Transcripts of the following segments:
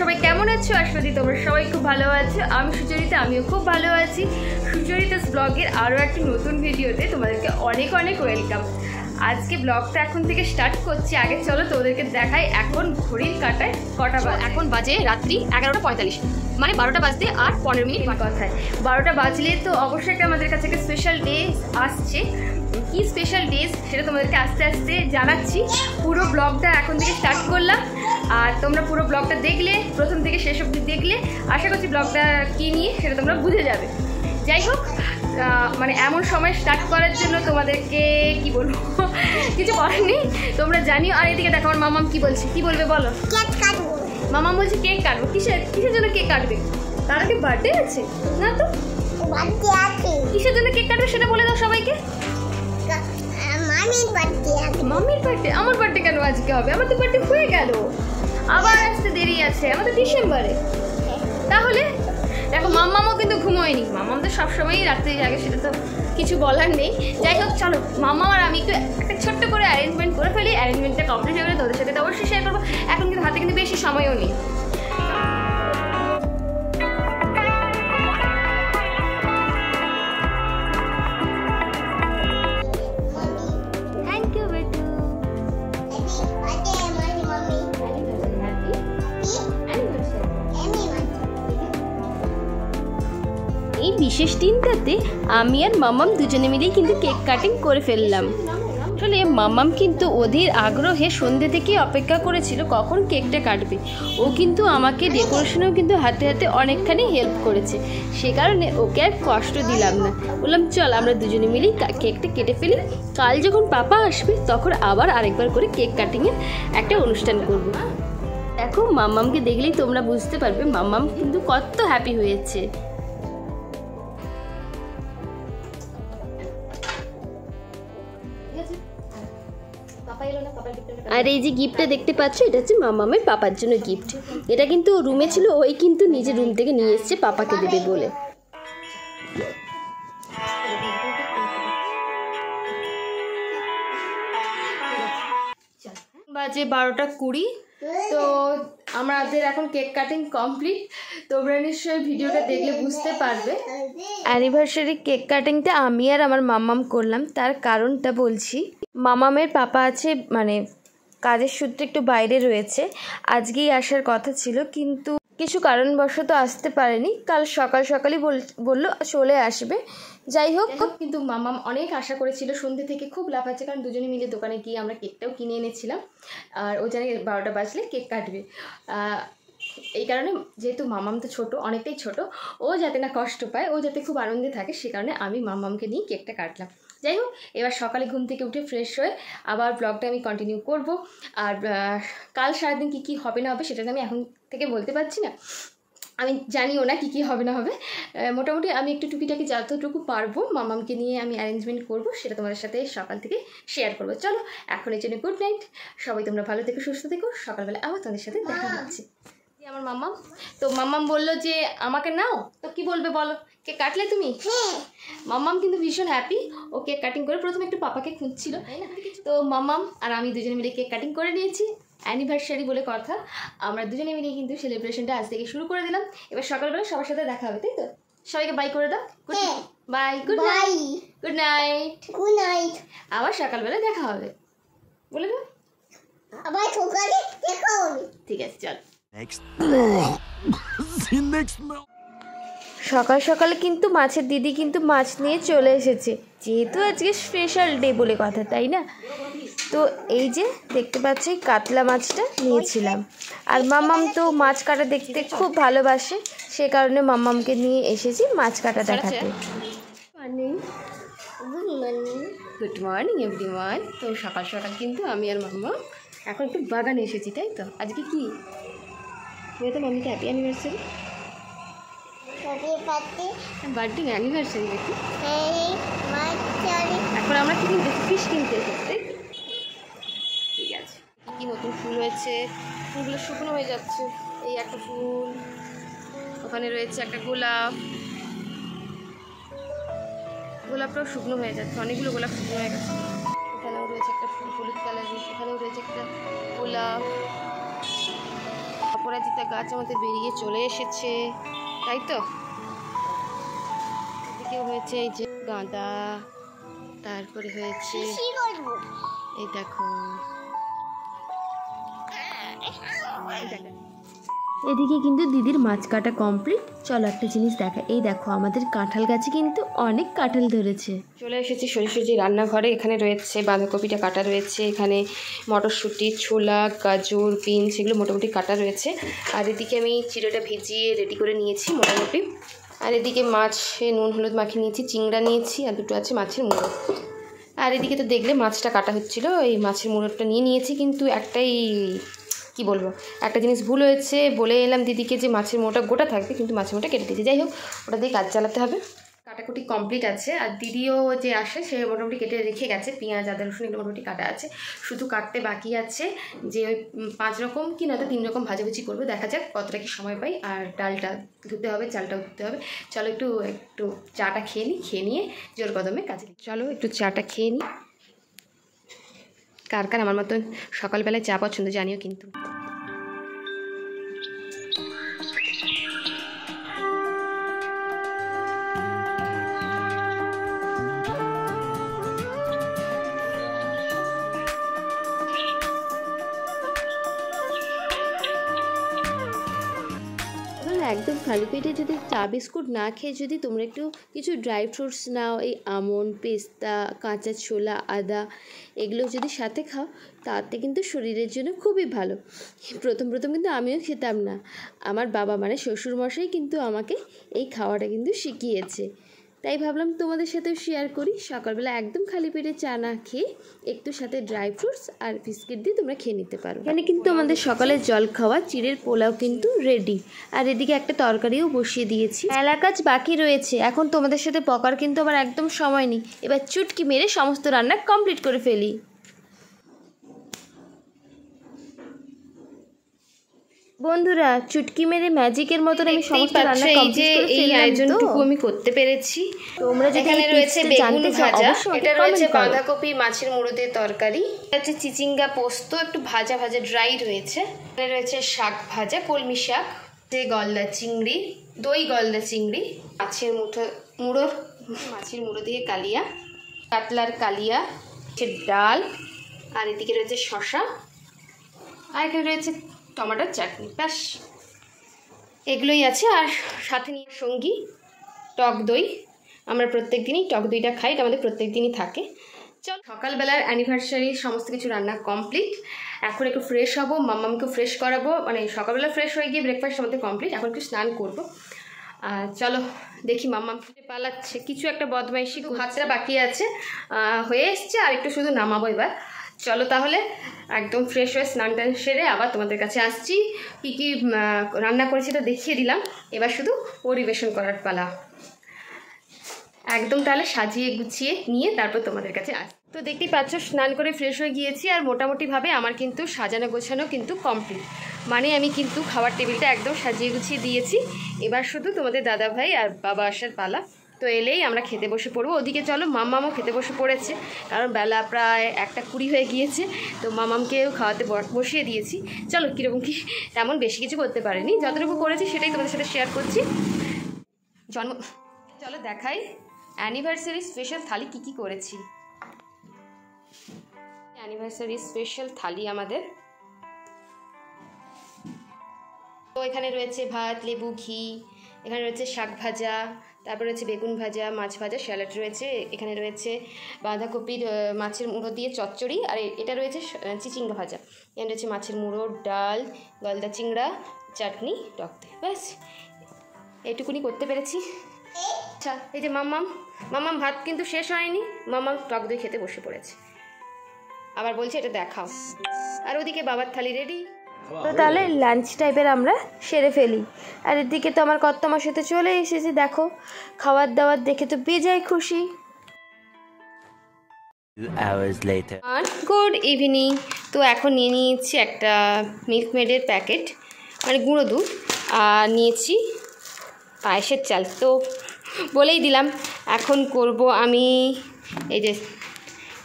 সবাই কেমন আছো? আশা করি তোমরা সবাই খুব ভালো আছো। আমি সুচরিতা, আমিও খুব ভালো আছি। সুচরিতাস ব্লগের আরও একটি নতুন ভিডিওতে তোমাদেরকে অনেক অনেক ওয়েলকাম। আজকে ব্লগটা এখন থেকে স্টার্ট করছি। আগে চলো তোমাদেরকে দেখাই এখন ঘড়ির কাঁটায় কটা বাজে। এখন বাজে রাত্রি 11:45, মানে 12টা বাজতে আর 15 মিনিট কথায়। 12টা বাজলে তো অবশ্যই একটা আমাদের কাছে একটা স্পেশাল ডে আসছে। কি স্পেশাল ডে সেটা তোমাদেরকে আস্তে আস্তে জানাচ্ছি। পুরো ব্লগটা এখন থেকে স্টার্ট করলাম, আর তোমরা পুরো ব্লগটা দেখলে, প্রথম থেকে শেষ অবধি দেখলে আশা করছি ব্লগটা কী নিয়ে সেটা তোমরা বুঝে যাবে। যাই হোক, মানে এমন সময় স্টার্ট করার জন্য তোমাদেরকে কি বলবো, কিছু বলার নেই, তোমরা জানিও। আর এদিকে দেখো আমার মামাম কি বলছে, কি বলবে বলো? কেক কাটবো। মামাম বলছে কেক কাটবো। কিসের জন্য কেক কাটবে? তার আগে বার্থডে আছে না? তো বার্থডে আছে। কিসের জন্য কেক কাটবে সেটা বলে দাও সবাইকে। মামির বার্থডে আছে। মামির বার্থডে? আমার বার্থডে কেন আজকে হবে? আমার তো বার্থডে হয়ে গেল, আবার আসতে দেরি আছে, আমাদের ডিসেম্বরে। তাহলে দেখো মাম্মামও কিন্তু ঘুমোয়নি। মাম্মাম তো সবসময়ই রাত্রে জাগে, সেটা তো কিছু বলার নেই। যাই হোক চলো, মাম্মা আর আমি একটু একটা ছোট্ট করে অ্যারেঞ্জমেন্ট করে ফেলি। অ্যারেঞ্জমেন্টটা কমপ্লিট হয়ে গেলে তোদের সাথে তো অবশ্যই শেয়ার করবো। এখন কিন্তু হাতে কিন্তু বেশি সময়ও নেই। এই বিশেষ দিনটাতে আমি আর মামাম দুজনে মিলেই কিন্তু কেক কাটিং করে ফেললাম। আসলে মামাম কিন্তু ওদের আগ্রহে সন্ধ্যে থেকেই অপেক্ষা করেছিল কখন কেকটা কাটবে। ও কিন্তু আমাকে ডেকোরেশনেও কিন্তু হাতে হাতে অনেকখানি হেল্প করেছে, সে কারণে ওকে আর কষ্ট দিলাম না। বললাম চল আমরা দুজনে মিলেই কেকটা কেটে ফেলি, কাল যখন পাপা আসবে তখন আবার আরেকবার করে কেক কাটিংয়ের একটা অনুষ্ঠান করব। দেখো মামামকে দেখলেই তোমরা বুঝতে পারবে মামাম কিন্তু কত হ্যাপি হয়েছে। আর এই যে গিফটটা দেখতে পাচ্ছ, এটা হচ্ছে মামামের পাপার জন্য গিফট। এটা কিন্তু রুমে ছিল, ওই কিন্তু নিজের রুম থেকে নিয়ে এসছে পাপাকে দেবে বলে। বাজে 12:20। তো আমাদের এখন কেক কাটিং কমপ্লিট। তোমরা নিশ্চয়ই ভিডিওটা দেখলে বুঝতে পারবে। অ্যানিভার্সারি কেক কাটিংটা আমি আর আমার মামাম করলাম। তার কারণটা বলছি, মামামের পাপা আছে মানে কাজের সূত্রে একটু বাইরে রয়েছে, আজকেই আসার কথা ছিল কিন্তু কিছু কারণবশত আসতে পারেনি। কাল সকাল সকালই বললো চলে আসবে। যাই হোক, কিন্তু মামাম অনেক আশা করেছিল, সন্ধ্যে থেকে খুব লাফাচ্ছে, কারণ দুজনে মিলে দোকানে গিয়ে আমরা কেকটাও কিনে এনেছিলাম। আর ও জানে 12টা বাজলে কেক কাটবে। এই কারণে যেহেতু মামাম তো ছোটো, অনেকটাই ছোট, ও যাতে না কষ্ট পায়, ও যাতে খুব আনন্দে থাকে, সে কারণে আমি মামামকে নিয়ে কেকটা কাটলাম। যাই হোক, এবার সকালে ঘুম থেকে উঠে ফ্রেশ হয়ে আবার ব্লগটা আমি কন্টিনিউ করব। আর কাল সারাদিন কী কী হবে না হবে সেটা আমি এখন থেকে বলতে পারছি না, আমি জানিও না কী হবে না হবে। মোটামুটি আমি একটু টুকিটাকি যতটুকু পারবো মামামকে নিয়ে আমি অ্যারেঞ্জমেন্ট করব, সেটা তোমাদের সাথে সকাল থেকে শেয়ার করবো। চলো এখন এর জন্য গুড নাইট, সবাই তোমরা ভালো থেকো, সুস্থ থেকো। সকালবেলা আবার তোমাদের সাথে দেখা হচ্ছে। আমার মামাম তো মামাম বললো যে আমাকে নাও, তো কি বলবে বলো? কেক কাটলে তুমি? মামাম কিন্তু ভীষণ হ্যাপি। ও কেক কাটিং করে প্রথমে একটু পাপাকে খুঁজছিল, তাই না? তো মামাম আর আমি দুজনে মিলে কেক কাটিং করে নিয়েছি। অ্যানিভার্সারি বলে কথা, আমরা দুজনে মিলে কিন্তু সেলিব্রেশনটা আজ থেকে শুরু করে দিলাম। এবার সকালবেলা সবার সাথে দেখা হবে, তাই তো? সবাইকে বাই করে দাও। Bye, good night. Good night. Good night. আবার সকালবেলা দেখা হবে বলে দাও। আবার সকালে দেখা হবে। ঠিক আছে, চল। সকাল সকালে কিন্তু মাছের দিদি কিন্তু মাছ নিয়ে চলে এসেছে, যেহেতু আজকে স্পেশাল ডে বলে কথা, তাই না? তো এই যে দেখতে পাচ্ছি কাতলা মাছটা নিয়েছিলাম। আর মামাম তো মাছ কাটা দেখতে খুব ভালোবাসে, সে কারণে মামামকে নিয়ে এসেছি মাছ কাটা দেখাতে। Good morning everyone. তো সকাল সকাল কিন্তু আমি আর মাম্মা এখন একটু বাগানে এসেছি, তাই তো? আজকে কি তো মাম্মিকে হ্যাপি অ্যানিভার্সারি, বার্থডে অ্যানিভার্সারি দেখি। এখন আমরা কি কিনতে, ফিশ কিনতে এসেছি, তাই তো? ঠিক আছে, কী নতুন ফুল হয়েছে, ফুলগুলো শুকনো হয়ে যাচ্ছে। এই একটা ফুল, ওখানে রয়েছে একটা গোলাপ, গোলাপটাও শুকনো হয়ে যাচ্ছে, অনেকগুলো গোলাপ শুকনো হয়ে গেছে। এখানেও রয়েছে একটা ফুল হলুদ কালারের, এখানেও রয়েছে একটা গোলাপ। অপরাজিতা গাছ আমাদের বেরিয়ে চলে এসেছে, তাই তো? এদিকে হয়েছে এই যে গাঁদা, তারপরে হয়েছে এই দেখো, এদিকে কিন্তু দিদির মাছ কাটা কমপ্লিট। চলো একটা জিনিস দেখা, এই দেখো আমাদের কাঁঠাল গাছে কিন্তু অনেক কাঁঠাল ধরেছে। চলে এসেছি সোজাসুজি রান্নাঘরে। এখানে রয়েছে বাঁধাকপিটা কাটা রয়েছে, এখানে মটরশুঁটি, ছোলা, গাজর, বিনস এগুলো মোটামুটি কাটা রয়েছে। আর এদিকে আমি চিড়েটা ভিজিয়ে রেডি করে নিয়েছি মোটামুটি। আর এদিকে মাছে নুন হলুদ মাখিয়ে নিয়েছি, চিংড়া নিয়েছি, আর দুটো আছে মাছের মুড়ো। আর এদিকে তো দেখলে মাছটা কাটা হচ্ছিলো, এই মাছের মুড়োটা নিয়ে নিয়েছি। কিন্তু একটাই কি বলবো, একটা জিনিস ভুল হয়েছে, বলে এলাম দিদিকে যে মাছের মোটা গোটা থাকবে, কিন্তু মাছের মোটা কেটে দিয়েছি। যাই হোক, ওটা দিয়ে কাজ চালাতে হবে। কাটাকুটি কমপ্লিট আছে। আর দিদিও যে আসে সে মোটামুটি কেটে রেখে গেছে, পেঁয়াজ আদা রসুন এগুলো মোটামুটি কাটা আছে, শুধু কাটতে বাকি আছে যে ওই 5 রকম কি নয়তো 3 রকম ভাজাভুজি করবো। দেখা যাক কতটা কি সময় পাই। আর ডালটা ধুতে হবে, চালটাও ধুতে হবে। চলো একটু চাটা খেয়ে নিই, খেয়ে নিয়ে জোর কদমে কাজে। চলো একটু চাটা খেয়ে নিই। কার কার আমার মতন সকালবেলায় চা পছন্দ জানিও কিন্তু। একদম খালি পেটে যদি চা বিস্কুট না খেয়ে যদি তোমরা একটু কিছু ড্রাই ফ্রুটস নাও, এই আমন্ড, পেস্তা, কাঁচা ছোলা, আদা এগুলো যদি সাথে খাও, তাতে কিন্তু শরীরের জন্য খুবই ভালো। প্রথম কিন্তু আমিও খেতাম না, আমার বাবা মানে শ্বশুরমশাই কিন্তু আমাকে এই খাওয়াটা কিন্তু শিখিয়েছে। তাই ভাবলাম তোমাদের সাথেও শেয়ার করি। সকালবেলা একদম খালি পেটে চা না খেয়ে একটু সাথে ড্রাই ফ্রুটস আর বিস্কিট দিয়ে তোমরা খেয়ে নিতে পারো। এখানে কিন্তু আমাদের সকালের জল খাওয়া চিড়ের পোলাও কিন্তু রেডি। আর এদিকে একটা তরকারিও বসিয়ে দিয়েছি। মেলা কাজ বাকি রয়েছে, এখন তোমাদের সাথে পকার কিন্তু আমার একদম সময় নেই। এবার চুটকি মেরে সমস্ত রান্না কমপ্লিট করে ফেলি। বন্ধুরা, চুটকি মেরে ম্যাজিকের মতন আমি সমস্ত রান্না কমপ্লিট করে ফেললাম। এই আয়োজনটুকু আমি করতে পেরেছি। তোমরা যদি এখানে রয়েছে বেগুন ভাজা, এটা রয়েছে বাঁধাকপি মাছের মুড়ো দিয়ে তরকারি, এটা হচ্ছে চিচিঙ্গা পোস্ত একটু ভাজা ভাজা ড্রাই রয়েছে, এখানে রয়েছে শাক ভাজা কলমি শাক, গলদা চিংড়ি, দই গলদা চিংড়ি, মাছের মুড়ো দিয়ে কালিয়া, কাতলার কালিয়া, ডাল, আর এদিকে রয়েছে শসা, আর এখানে রয়েছে টমেটোর চাটনি। ব্যাস এগুলোই আছে। আর সাথে নিয়ে সঙ্গী টক দই। আমরা প্রত্যেক দিনই টক দইটা খাই, এটা আমাদের প্রত্যেক দিনই থাকে। চল, সকালবেলার অ্যানিভার্সারি সমস্ত কিছু রান্না কমপ্লিট। এখন একটু ফ্রেশ হবো, মাম্মামকে ফ্রেশ করাবো, মানে সকালবেলা ফ্রেশ হয়ে গিয়ে ব্রেকফাস্ট আমাদের কমপ্লিট। এখন একটু স্নান করবো। আর চলো দেখি মাম্মাম ফুটে পালাচ্ছে, কিছু একটা বদমাইশি, ভাতটা বাকি আছে, হয়ে এসছে, আর একটু শুধু নামাবো এবার। চলো তাহলে একদম ফ্রেশ হয়ে স্নান টান সেরে আবার তোমাদের কাছে আসছি। কী কী রান্না করেছি তো দেখিয়ে দিলাম, এবার শুধু পরিবেশন করার পালা। একদম তাহলে সাজিয়ে গুছিয়ে নিয়ে তারপর তোমাদের কাছে আসছি। তো দেখতেই পাচ্ছ স্নান করে ফ্রেশ হয়ে গিয়েছি, আর মোটামুটিভাবে আমার কিন্তু সাজানো গোছানো কিন্তু কমপ্লিট। মানে আমি কিন্তু খাবার টেবিলটা একদম সাজিয়ে গুছিয়ে দিয়েছি। এবার শুধু তোমাদের দাদা ভাই আর বাবা আসার পালা। তো এলেই আমরা খেতে বসে পড়বো। ওদিকে চলো মাম্মামও খেতে বসে পড়েছে, কারণ বেলা প্রায় 1:20 হয়ে গিয়েছে। তো মাম্মামকেও খাওয়াতে বসিয়ে দিয়েছি। চলো কীরকম কি, তেমন বেশি কিছু করতে পারিনি, যতটুকু করেছি সেটাই তোমাদের সাথে শেয়ার করছি। চলো দেখাই অ্যানিভার্সারি স্পেশাল থালি কি কি করেছি। অ্যানিভার্সারি স্পেশাল থালি আমাদের। তো এখানে রয়েছে ভাত, লেবু, ঘি, এখানে রয়েছে শাক ভাজা, তারপর রয়েছে বেগুন ভাজা, মাছ ভাজা, স্যালাড রয়েছে, এখানে রয়েছে বাঁধাকপির মাছের মুড়ো দিয়ে চচ্চড়ি, আর এটা রয়েছে চিচিঙ্গা ভাজা, এখানে রয়েছে মাছের মুড়ো, ডাল, গলদা চিংড়া, চাটনি, টক দই। ব্যাস এইটুকুনি করতে পেরেছি। আচ্ছা, এই যে মাম্মাম ভাত কিন্তু শেষ হয়নি, মাম্মাম টক দই খেতে বসে পড়েছে। আবার বলছে এটা দেখাও। আর ওদিকে বাবার থালি রেডি। তো তাহলে লাঞ্চ টাইপের আমরা সেরে ফেলি। আর এদিকে তো আমার কর্তামার সাথে চলে এসেছে, দেখো খাবার দাবার দেখে তো বেজায় খুশি। আর গুড ইভিনিং। তো এখন নিয়ে নিয়েছি একটা মিল্ক মেডের প্যাকেট, মানে গুঁড়ো দুধ, আর নিয়েছি পায়েসের চাল। তো বলেই দিলাম এখন করব আমি এই যে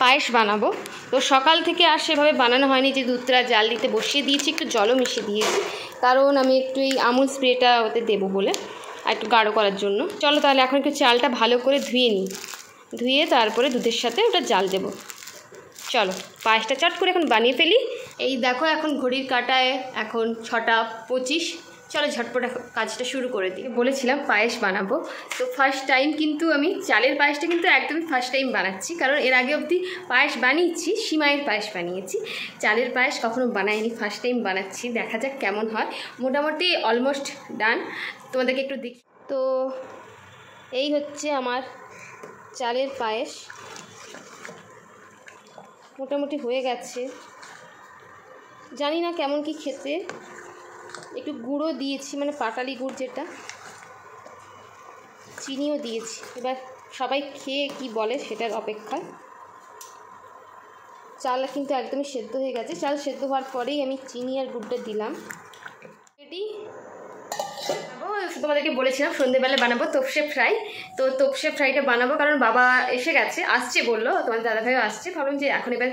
পায়েস বানাবো। তো সকাল থেকে আর সেভাবে বানানো হয়নি, যে দুধটা জাল দিতে বসিয়ে দিয়েছি, একটু জলও মিশিয়ে দিয়েছি, কারণ আমি একটু এই আমুল স্প্রেটা ওতে দেবো বলে, আর একটু গাঢ় করার জন্য। চলো তাহলে এখন একটু চালটা ভালো করে ধুয়ে নিই, ধুয়ে তারপরে দুধের সাথে ওটা জাল দেবো। চলো পায়েসটা চট করে এখন বানিয়ে ফেলি। এই দেখো এখন ঘড়ির কাঁটায় এখন 6:25। চলো ঝটপট কাজটা শুরু করে দিই। বলেছিলাম পায়েস বানাবো, তো ফার্স্ট টাইম কিন্তু আমি চালের পায়েসটা কিন্তু একদমই ফার্স্ট টাইম বানাচ্ছি, কারণ এর আগে অবধি পায়েস বানিয়েছি, সিমাইয়ের পায়েস বানিয়েছি, চালের পায়েস কখনো বানাইনি, ফার্স্ট টাইম বানাচ্ছি। দেখা যাক কেমন হয়। মোটামুটি অলমোস্ট ডান, তোমাদেরকে একটু দেখি। তো এই হচ্ছে আমার চালের পায়েস, মোটামুটি হয়ে গেছে। জানি না কেমন কি খেতে, একটু গুঁড়ো দিয়েছি, মানে পাটালি গুড় যেটা, চিনিও দিয়েছি। এবার সবাই খেয়ে কি বলে সেটার অপেক্ষায়। চাল কিন্তু একদমই সেদ্ধ হয়ে গেছে, চাল সেদ্ধ হওয়ার পরেই আমি চিনি আর গুড়টা দিলাম। রেডি। তোমাদেরকে বলেছিলাম সন্ধ্যেবেলা বানাবো তোপসে ফ্রাই, তো তোপসে ফ্রাইটা বানাবো কারণ বাবা এসে গেছে, আসছে বললো, তোমার দাদাভাইও আসছে। ভাবলাম যে এখন এবার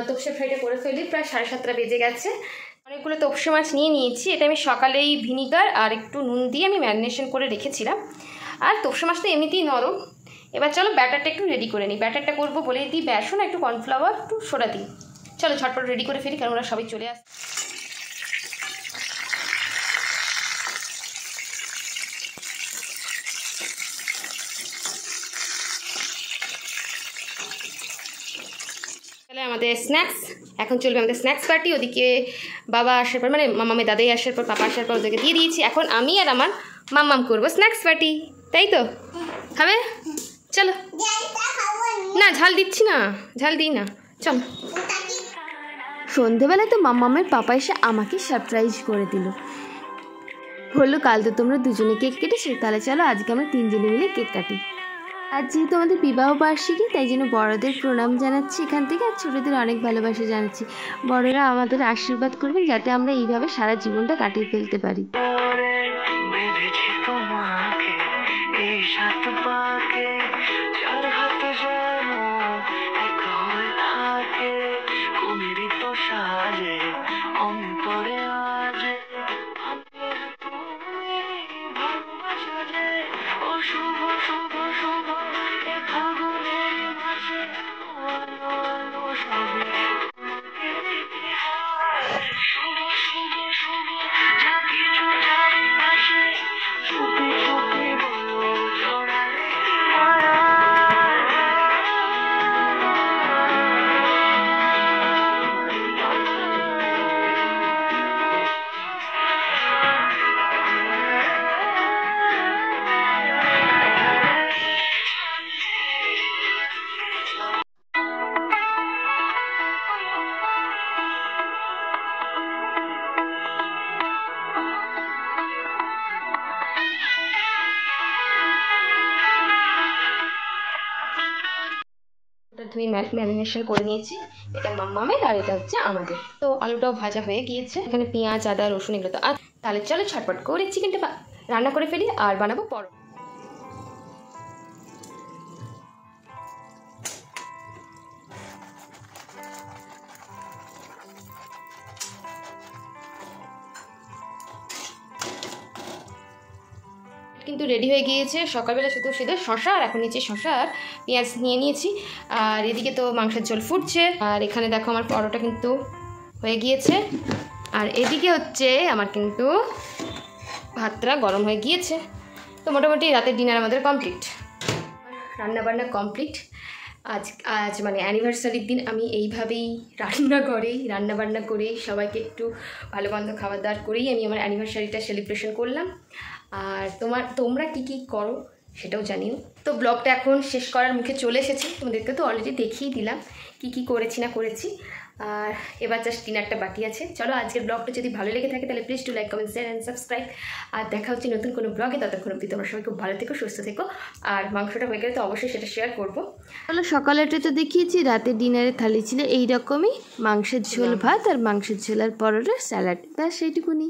তোপসে ফ্রাইটা করে ফেলি। প্রায় 7:30 বেজে গেছে। অনেকগুলো তোপসে মাছ নিয়ে নিয়েছি। এটা আমি সকালেই ভিনিগার আর একটু নুন দিয়ে আমি ম্যারিনেশন করে রেখেছিলাম। আর তোপসে মাছটা এমনিতেই নরম। এবার চলো ব্যাটারটা একটু রেডি করে নিই। ব্যাটারটা করবো বলে দিই বেসন, একটু কর্নফ্লাওয়ার, একটু সোডা দিই। চলো ঝটপট রেডি করে ফেলি, কারণ ওরা সবাই চলে আসছে। আমাদের স্ন্যাক্স এখন চলবে, আমাদের স্ন্যাক্স পার্টি। ওদিকে বাবা আসার পর, মানে মামামে দাদাই আসার পর, পাপা আসার পর ওদেরকে দিয়ে দিয়েছি। এখন আমি আর আমার মাম্মাম করবো স্ন্যাক্স পার্টি, তাই তো? খাবে? চলো। না ঝাল দিচ্ছি না, ঝাল দিই না, চলো। সন্ধেবেলায় তো মাম্মামের পাপা এসে আমাকে সারপ্রাইজ করে দিল। বললো কাল তো তোমরা দুজনে কেক কেটেছো, তাহলে চলো আজকে আমরা 3 জনে মিলে কেক কাটি। আর যেহেতু আমাদের বিবাহ বার্ষিকী, তাই জন্য বড়দের প্রণাম জানাচ্ছি এখান থেকে, আর ছোটদের অনেক ভালোবাসা জানাচ্ছি। বড়রা আমাদের আশীর্বাদ করবেন যাতে আমরা এইভাবে সারা জীবনটা কাটিয়ে ফেলতে পারি। ধুয়ে ম্যারিনেশন করে নিয়েছি। এটা মাম্মামের আর এটা হচ্ছে আমাদের। তো আলুটাও ভাজা হয়ে গিয়েছে, এখানে পেঁয়াজ আদা রসুন এগুলো তো। আর তাহলে চলো ছটপট করে চিকেনটা রান্না করে ফেলি আর বানাবো পরোটা। কিন্তু রেডি হয়ে গিয়েছে। সকালবেলা শুধু শশা, আর এখন নিচে শশা আর পেঁয়াজ নিয়ে নিয়েছি। আর এদিকে তো মাংসের ঝোল ফুটছে। আর এখানে দেখো আমার পরোটা কিন্তু হয়ে গিয়েছে। আর এদিকে হচ্ছে আমার কিন্তু ভাতটা গরম হয়ে গিয়েছে। তো মোটামুটি রাতের ডিনার আমাদের কমপ্লিট, রান্নাবান্না কমপ্লিট। আজ মানে অ্যানিভার্সারির দিন আমি এইভাবেই রান্নাবান্না করেই সবাইকে একটু ভালো মন্দ খাবার দাবার করেই আমি আমার অ্যানিভার্সারিটা সেলিব্রেশন করলাম। আর তোমরা কি করো সেটাও জানিও। তো ব্লগটা এখন শেষ করার মুখে চলে এসেছি। তোমাদেরকে তো অলরেডি দেখিয়ে দিলাম কি করেছি না করেছি। আর এবার জাস্ট ডিনারটা বাকি আছে। চলো আজকের ব্লগটা যদি ভালো লেগে থাকে তাহলে please to like comment share and subscribe. আর দেখা হচ্ছে নতুন কোনো ব্লগে। ততক্ষণ অবধি তোমরা সবাই খুব ভালো থেকো, সুস্থ থেকো। আর মাংসটা হয়ে গেলে তো অবশ্যই সেটা শেয়ার করবো। চলো সকালেটা তো দেখিয়েছি, রাতের ডিনারের থালি ছিল এইরকমই, মাংসের ঝোল ভাত আর মাংসের ঝোল আর পরোটা স্যালাড, ব্যাস সেইটুকুনি।